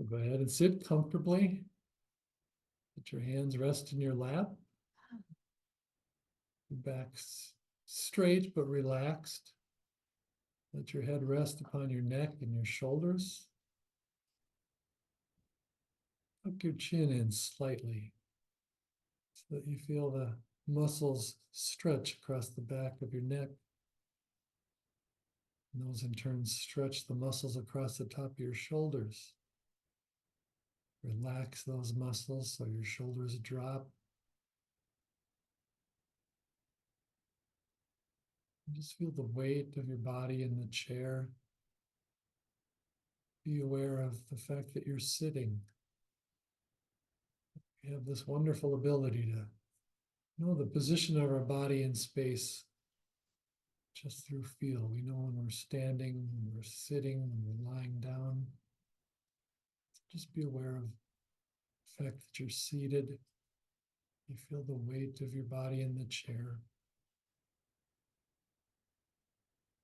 Go ahead and sit comfortably. Let your hands rest in your lap. Your back straight but relaxed. Let your head rest upon your neck and your shoulders. Tuck your chin in slightly so that you feel the muscles stretch across the back of your neck. And those in turn stretch the muscles across the top of your shoulders. Relax those muscles so your shoulders drop. And just feel the weight of your body in the chair. Be aware of the fact that you're sitting. We have this wonderful ability to know the position of our body in space just through feel. We know when we're standing, when we're sitting, when we're lying down. Just be aware of the fact that you're seated. You feel the weight of your body in the chair.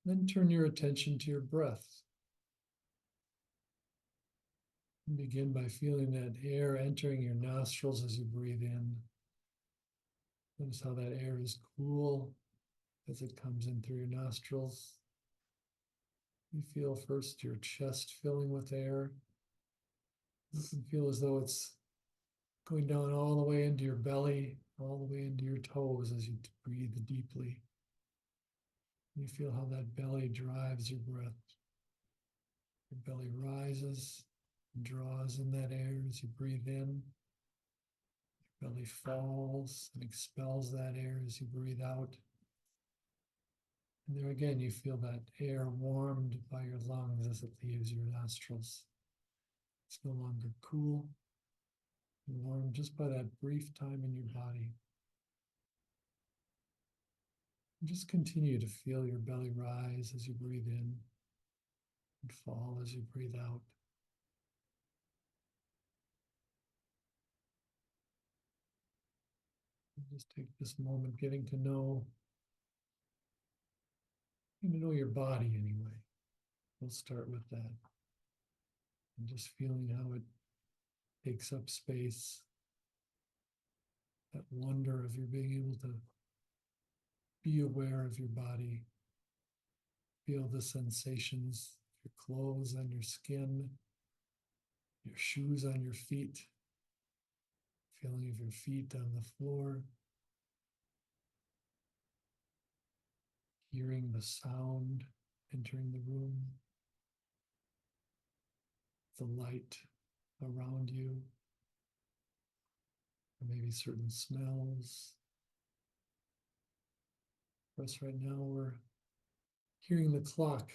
Then turn your attention to your breath. And begin by feeling that air entering your nostrils as you breathe in. Notice how that air is cool as it comes in through your nostrils. You feel first your chest filling with air. You can feel as though it's going down all the way into your belly, all the way into your toes as you breathe deeply. You feel how that belly drives your breath. Your belly rises and draws in that air as you breathe in. Your belly falls and expels that air as you breathe out. And there again, you feel that air warmed by your lungs as it leaves your nostrils. It's no longer cool and warm just by that brief time in your body. And just continue to feel your belly rise as you breathe in and fall as you breathe out. And just take this moment getting to know your body anyway. We'll start with that. And just feeling how it takes up space. That wonder of you being able to be aware of your body. Feel the sensations, your clothes on your skin, your shoes on your feet, feeling of your feet on the floor, hearing the sound entering the room, the light around you, or maybe certain smells. For us right now, we're hearing the clock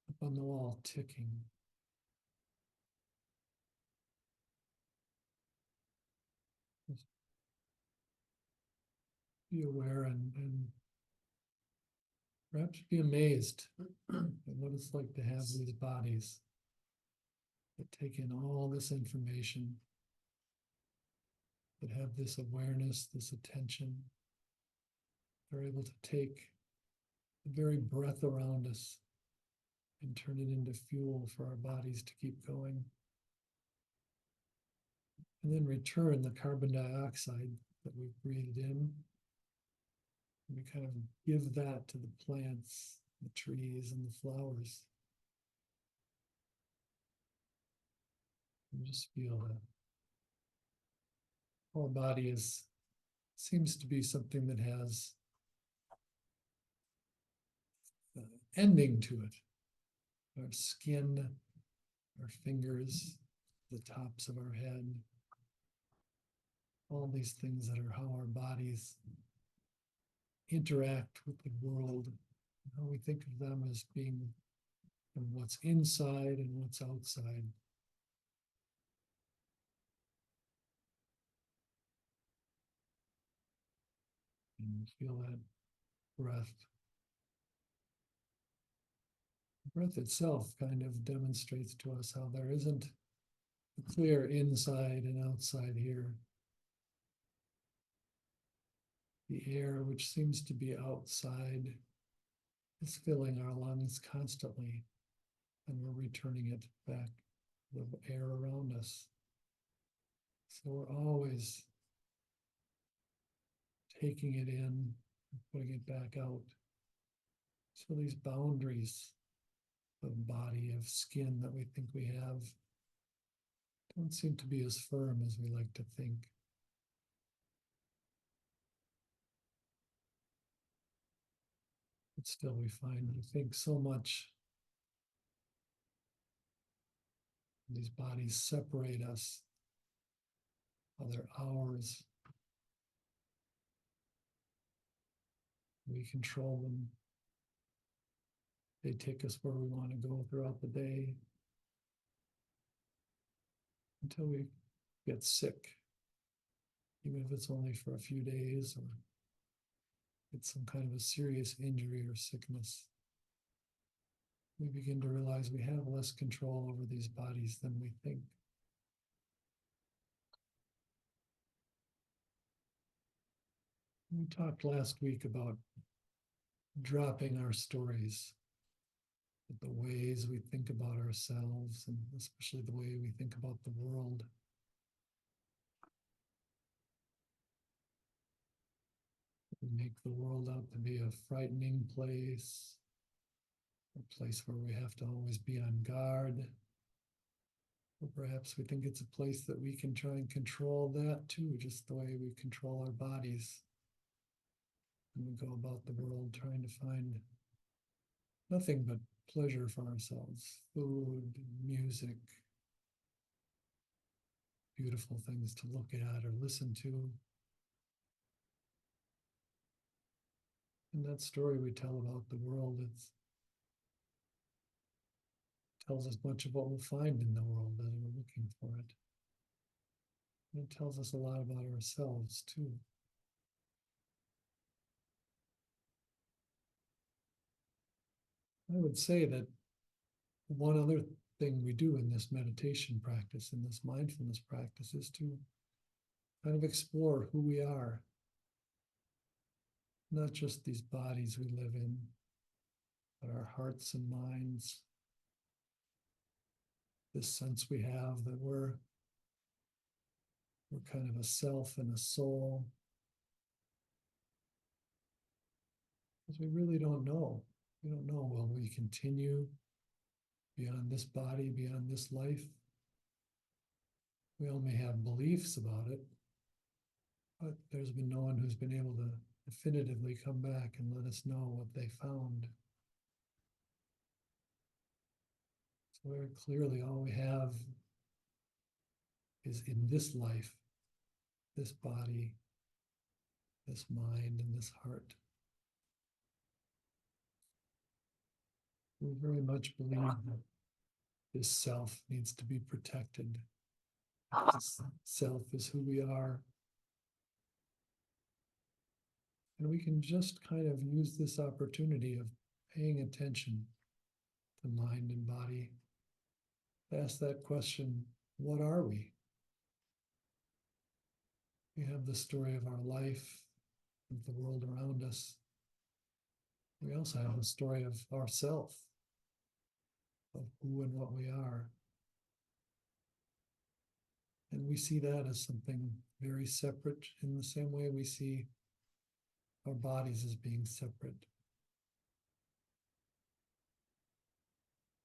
up on the wall ticking. Just be aware and perhaps be amazed at what it's like to have these bodies that take in all this information, that have this awareness, this attention. They're able to take the very breath around us and turn it into fuel for our bodies to keep going. And then return the carbon dioxide that we've breathed in. And we kind of give that to the plants, the trees, and the flowers. And just feel that our body seems to be something that has ending to it. Our skin, our fingers, the tops of our head, all these things that are how our bodies interact with the world, how we think of them as being what's inside and what's outside. And you feel that breath. The breath itself kind of demonstrates to us how there isn't a clear inside and outside here. The air, which seems to be outside, is filling our lungs constantly, and we're returning it back the air around us. So we're always taking it in, and putting it back out. So these boundaries of body, of skin that we think we have, don't seem to be as firm as we like to think. But still, we think so much. These bodies separate us. They're ours. We control them. They take us where we want to go throughout the day until we get sick, even if it's only for a few days or it's some kind of a serious injury or sickness. We begin to realize we have less control over these bodies than we think. We talked last week about dropping our stories, the ways we think about ourselves, and especially the way we think about the world. We make the world out to be a frightening place, a place where we have to always be on guard. Or perhaps we think it's a place that we can try and control that too, just the way we control our bodies. And we go about the world trying to find nothing but pleasure for ourselves, food, music, beautiful things to look at or listen to. And that story we tell about the world, it tells us much of what we'll find in the world as we're looking for it. And it tells us a lot about ourselves too. I would say that one other thing we do in this meditation practice, in this mindfulness practice, is to kind of explore who we are. Not just these bodies we live in, but our hearts and minds. This sense we have that we're kind of a self and a soul. Because we really don't know. We don't know, will we continue beyond this body, beyond this life? We all may have beliefs about it, but there's been no one who's been able to definitively come back and let us know what they found. So very clearly, all we have is in this life, this body, this mind, and this heart. We very much believe that this self needs to be protected. This self is who we are. And we can just kind of use this opportunity of paying attention to mind and body. Ask that question, what are we? We have the story of our life, of the world around us. We also have the story of ourself, of who and what we are. And we see that as something very separate in the same way we see our bodies as being separate.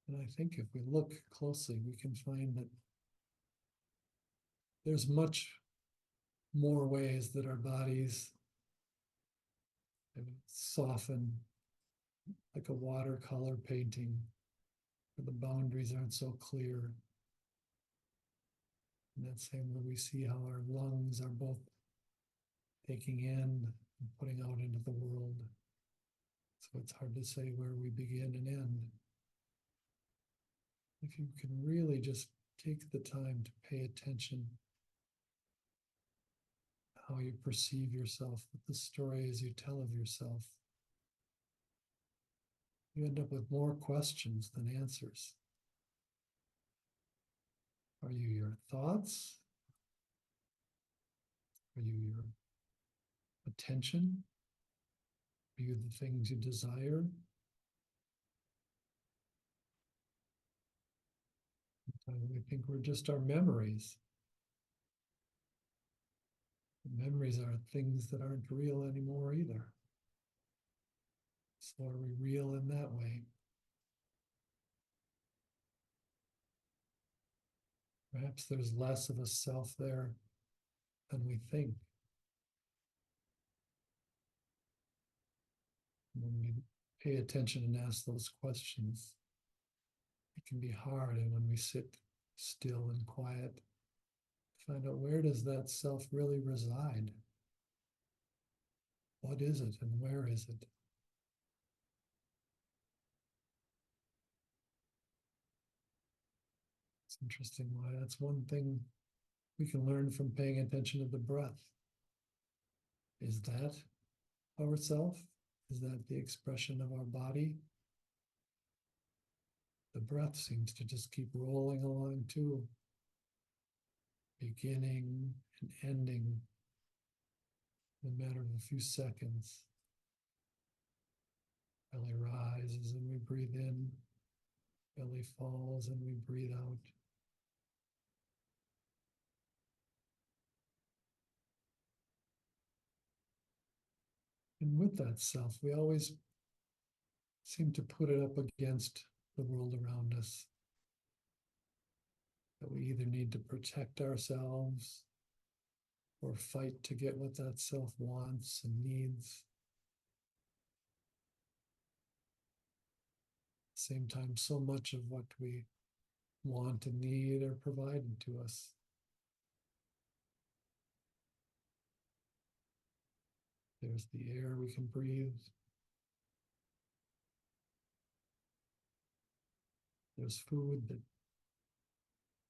And I think if we look closely, we can find that there's much more ways that our bodies soften, like a watercolor painting, where the boundaries aren't so clear. In that same way, we see how our lungs are both taking in and putting out into the world. So it's hard to say where we begin and end. If you can really just take the time to pay attention how you perceive yourself, what the stories you tell of yourself, you end up with more questions than answers. Are you your thoughts? Are you your attention? Are you the things you desire? We think we're just our memories. Memories are things that aren't real anymore either. So are we real in that way? Perhaps there's less of a self there than we think. When we pay attention and ask those questions, it can be hard. And when we sit still and quiet, find out, where does that self really reside? What is it and where is it? It's interesting why that's one thing we can learn from paying attention to the breath. Is that our self? Is that the expression of our body? The breath seems to just keep rolling along too, beginning and ending in a matter of a few seconds. Belly rises and we breathe in, belly falls and we breathe out. And with that self, we always seem to put it up against the world around us. That we either need to protect ourselves or fight to get what that self wants and needs. At the same time, so much of what we want and need are provided to us. There's the air we can breathe. There's food that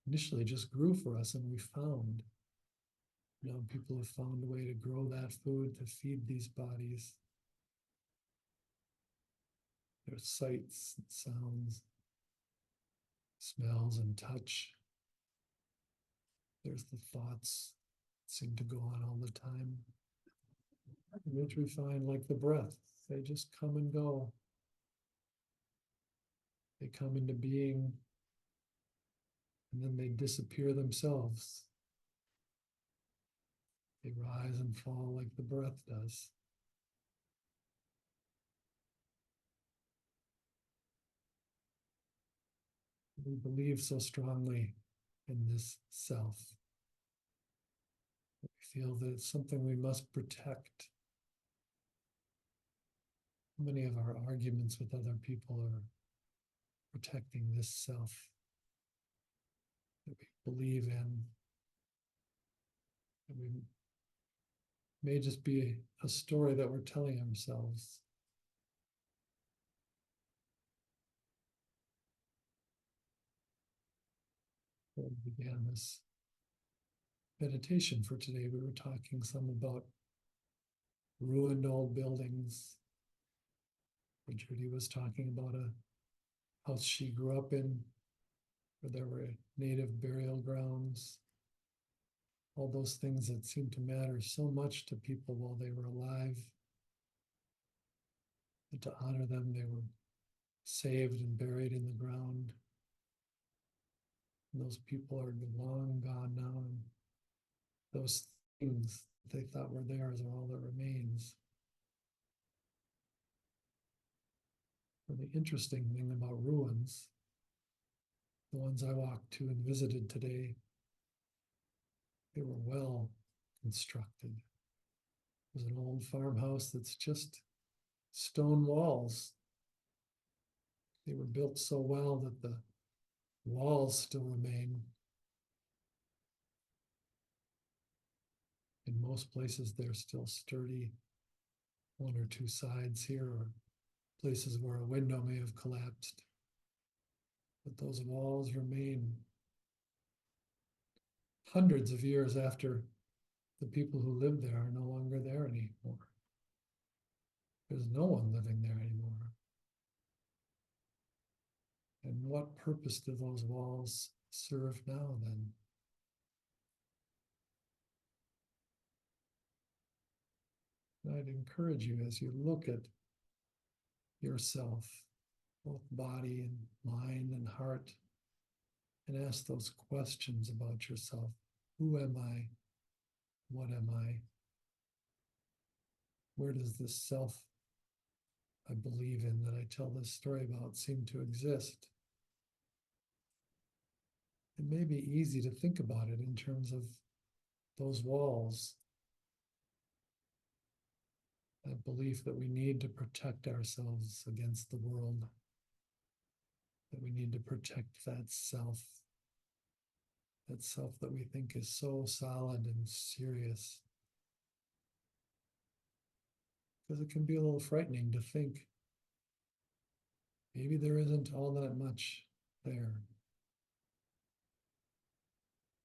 initially just grew for us and we found. Now people have found a way to grow that food to feed these bodies. There's sights and sounds, smells and touch. There's the thoughts that seem to go on all the time, which we find, like the breath, they just come and go. They come into being and then they disappear themselves. They rise and fall like the breath does. We believe so strongly in this self. We feel that it's something we must protect. Many of our arguments with other people are protecting this self that we believe in. And we may just be a story that we're telling ourselves. When we began this meditation for today, we were talking some about ruined old buildings. Judy was talking about a house she grew up in where there were native burial grounds. All those things that seemed to matter so much to people while they were alive. And to honor them, they were saved and buried in the ground. And those people are long gone now. And those things they thought were theirs are all that remains. And the interesting thing about ruins, the ones I walked to and visited today, they were well constructed. There's an old farmhouse that's just stone walls. They were built so well that the walls still remain. In most places, they're still sturdy. One or two sides here are places where a window may have collapsed. But those walls remain hundreds of years after the people who lived there are no longer there anymore. There's no one living there anymore. And what purpose do those walls serve now then? I'd encourage you, as you look at yourself, both body and mind and heart, and ask those questions about yourself. Who am I? What am I? Where does this self I believe in that I tell this story about seem to exist? It may be easy to think about it in terms of those walls, that belief that we need to protect ourselves against the world, that we need to protect that self that we think is so solid and serious. Because it can be a little frightening to think maybe there isn't all that much there.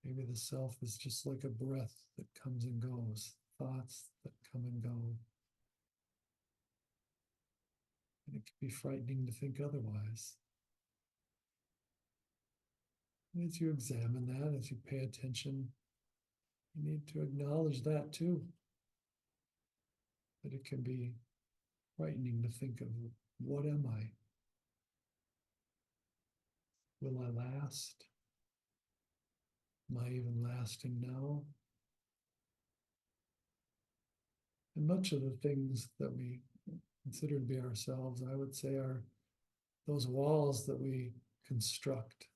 Maybe the self is just like a breath that comes and goes, thoughts that come and go. And it can be frightening to think otherwise. And as you examine that, as you pay attention, you need to acknowledge that too. That it can be frightening to think of, what am I? Will I last? Am I even lasting now? And much of the things that we consider to be ourselves, I would say, are those walls that we construct.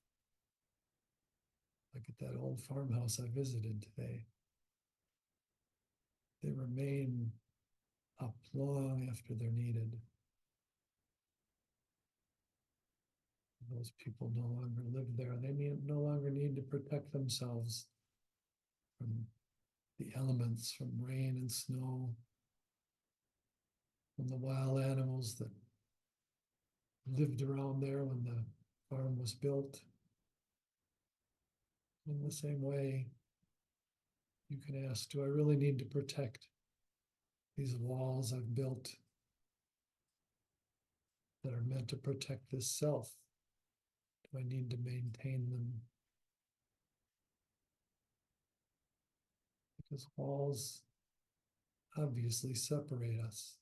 Like at that old farmhouse I visited today. They remain up long after they're needed. Those people no longer live there. They no longer need to protect themselves from the elements, from rain and snow, from the wild animals that lived around there when the farm was built. In the same way, you can ask, do I really need to protect these walls I've built that are meant to protect this self? Do I need to maintain them? Because walls obviously separate us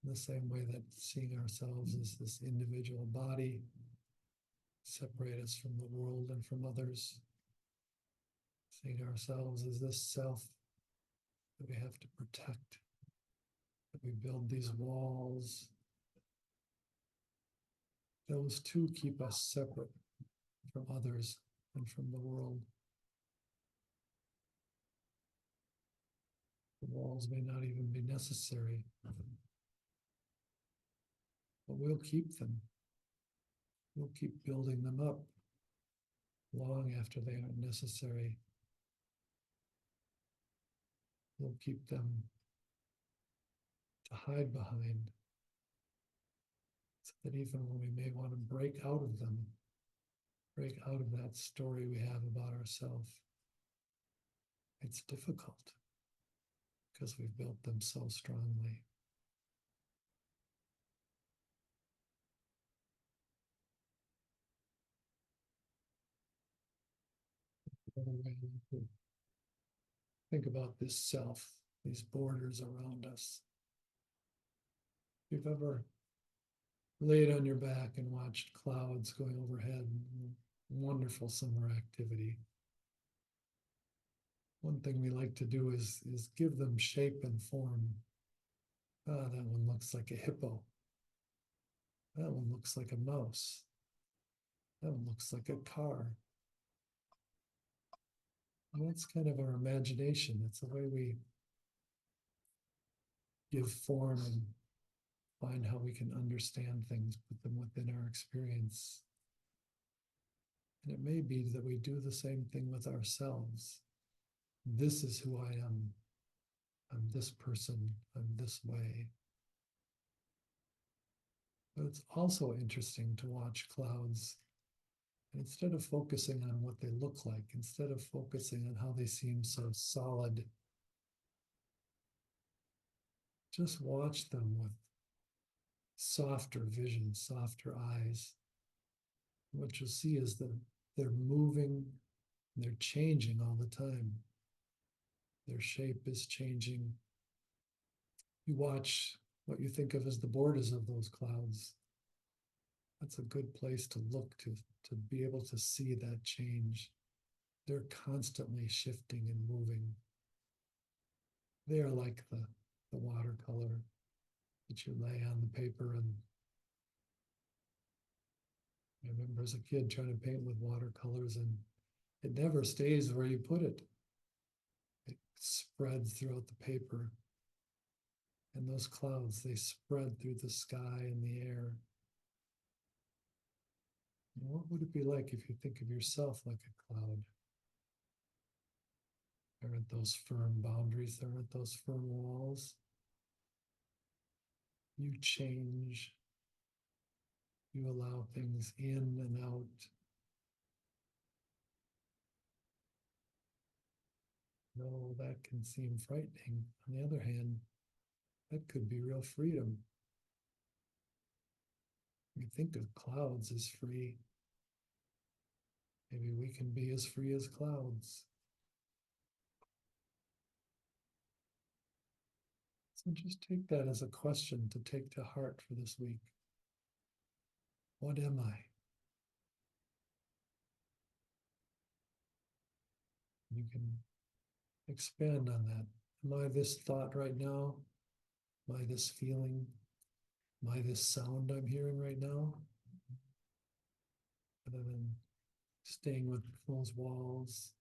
in the same way that seeing ourselves as this individual body separate us from the world and from others. Seeing ourselves as this self that we have to protect, that we build these walls. Those two keep us separate from others and from the world. The walls may not even be necessary, but we'll keep them. We'll keep building them up long after they aren't necessary. We'll keep them to hide behind, so that even when we may want to break out of them, break out of that story we have about ourselves, it's difficult because we've built them so strongly. Another way to think about this self, these borders around us. If you've ever laid on your back and watched clouds going overhead, wonderful summer activity. One thing we like to do is give them shape and form. Ah, that one looks like a hippo. That one looks like a mouse. That one looks like a car. And that's kind of our imagination. It's the way we give form and find how we can understand things, put them within our experience. And it may be that we do the same thing with ourselves. This is who I am. I'm this person. I'm this way. But it's also interesting to watch clouds. And instead of focusing on what they look like, instead of focusing on how they seem so solid, just watch them with softer vision, softer eyes. What you'll see is that they're moving, they're changing all the time. Their shape is changing. You watch what you think of as the borders of those clouds. That's a good place to look to be able to see that change. They're constantly shifting and moving. They are like the watercolor that you lay on the paper. And I remember as a kid trying to paint with watercolors, and it never stays where you put it. It spreads throughout the paper. And those clouds, they spread through the sky and the air. And what would it be like if you think of yourself like a cloud? There aren't those firm boundaries, there aren't those firm walls. You change, you allow things in and out. No, that can seem frightening. On the other hand, that could be real freedom. We think of clouds as free. Maybe we can be as free as clouds. So just take that as a question to take to heart for this week. What am I? You can expand on that. Am I this thought right now? Am I this feeling? Am I this sound I'm hearing right now? Rather than staying with those walls,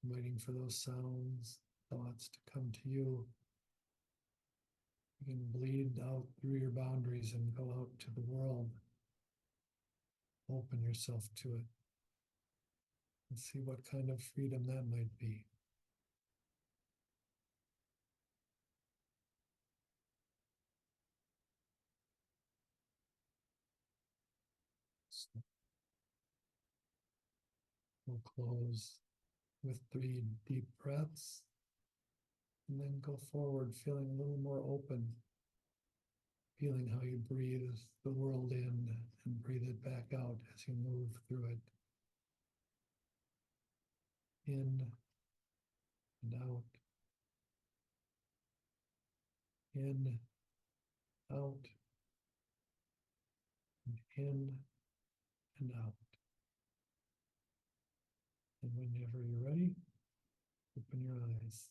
waiting for those sounds, thoughts to come to you. You can bleed out through your boundaries and go out to the world. Open yourself to it and see what kind of freedom that might be. So we'll close with 3 deep breaths and then go forward feeling a little more open, feeling how you breathe the world in and breathe it back out as you move through it. In and out. In, out, and in and out. And whenever you're ready, open your eyes.